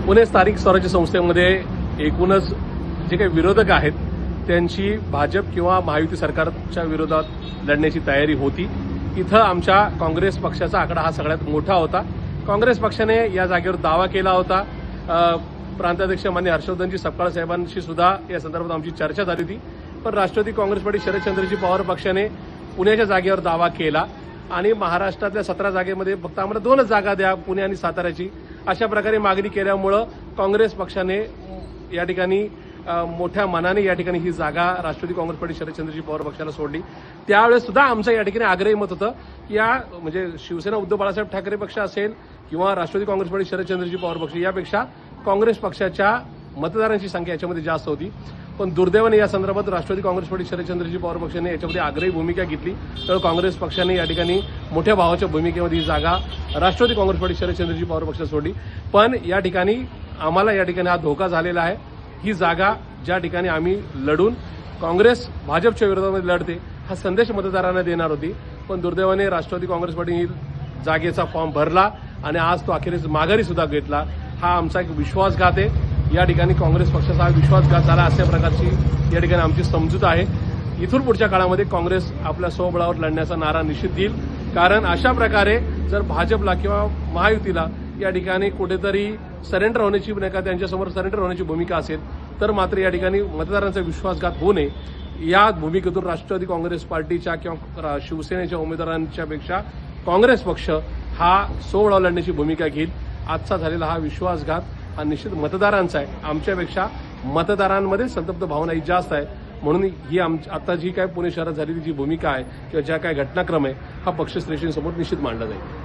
पुणे स्थानिक स्वराज्य संस्थेमध्ये एकूणच जे काही विरोधक आहेत त्यांची भाजप किंवा महायुती सरकारच्या विरोधात लढण्याची तयारी होती। इथं आमच्या काँग्रेस पक्षाचा आकडा हा सगळ्यात मोठा होता। काँग्रेस पक्षाने या जागेवर दावा केला होता। प्रांताध्यक्ष मान्य हर्षवर्धनजी सपकाळ साहेबांशी सुद्धा या संदर्भात आमची चर्चा झाली होती, पण राष्ट्रवादी काँग्रेस पार्टी शरदचंद्रजी पवार पक्षाने पुण्याच्या जागेवर दावा केला आणि महाराष्ट्रातल्या 17 जागेमध्ये फक्त आम्हाला 2च जागा द्या, पुणे आणि साताऱ्याची, अशा प्रकारे मागणी केल्यामुळं काँग्रेस पक्षाने या ठिकाणी मोठ्या मनाने या ठिकाणी ही जागा राष्ट्रवादी काँग्रेस पार्टी शरदचंद्रजी पवार पक्षाला सोडली। त्यावेळेस सुद्धा आमचं या ठिकाणी आग्रही मत होतं की या म्हणजे शिवसेना उद्धव बाळासाहेब ठाकरे पक्ष असेल किंवा राष्ट्रवादी काँग्रेस पार्टी शरदचंद्रजी पवार पक्ष यापेक्षा काँग्रेस पक्षाच्या मतदारांची संख्या याच्यामध्ये जास्त होती। पण दुर्दैवाने या संदर्भात राष्ट्रवादी काँग्रेस पार्टी शरदचंद्रजी पवार पक्षाने याच्यामध्ये आग्रही भूमिका घेतली, तर काँग्रेस पक्षाने या ठिकाणी मोठ्या भावाच्या भूमिकेमध्ये ही जागा राष्ट्रवादी काँग्रेस पार्टी शरदचंद्रजी पवार पक्षाला सोडली। पण या ठिकाणी आम्हाला या ठिकाणी हा धोका झालेला आहे। ही जागा ज्या ठिकाणी आम्ही लढून काँग्रेस भाजपच्या विरोधामध्ये लढते हा संदेश मतदारांना देणार होती, पण दुर्दैवाने राष्ट्रवादी काँग्रेस पार्टीने जागेचा फॉर्म भरला आणि आज तो अखेरीस माघारी सुद्धा घेतला। हा आमचा एक विश्वासघात आहे। या ठिकाणी काँग्रेस पक्षाचा हा विश्वासघात झाला अशा प्रकारची या ठिकाणी आमची समजूत आहे। इथून पुढच्या काळामध्ये काँग्रेस आपल्या स्वबळावर लढण्याचा नारा निश्चित देईल, कारण अशा प्रकारे जर भाजपला किंवा महायुतीला या ठिकाणी कुठेतरी सरेंडर होण्याची नाही का त्यांच्यासमोर सरेंडर होण्याची भूमिका असेल तर मात्र या ठिकाणी मतदारांचा विश्वासघात होऊ नये या भूमिकेतून राष्ट्रवादी काँग्रेस पार्टीच्या किंवा शिवसेनेच्या उमेदवारांच्या पेक्षा काँग्रेस पक्ष हा स्वबळावर लढण्याची भूमिका घेईल। आजचा झालेला हा विश्वासघात हा निश्चित मतदारांचा आहे, आमच्यापेक्षा मतदारांमध्ये संतप्त भावना ही जास्त आहे। म्हणून ही आता जी काय पुणे शहरात झालेली जी भूमिका आहे किंवा ज्या काय घटनाक्रम आहे हा पक्षश्रेष्ठींसमोर निश्चित मांडला जाईल।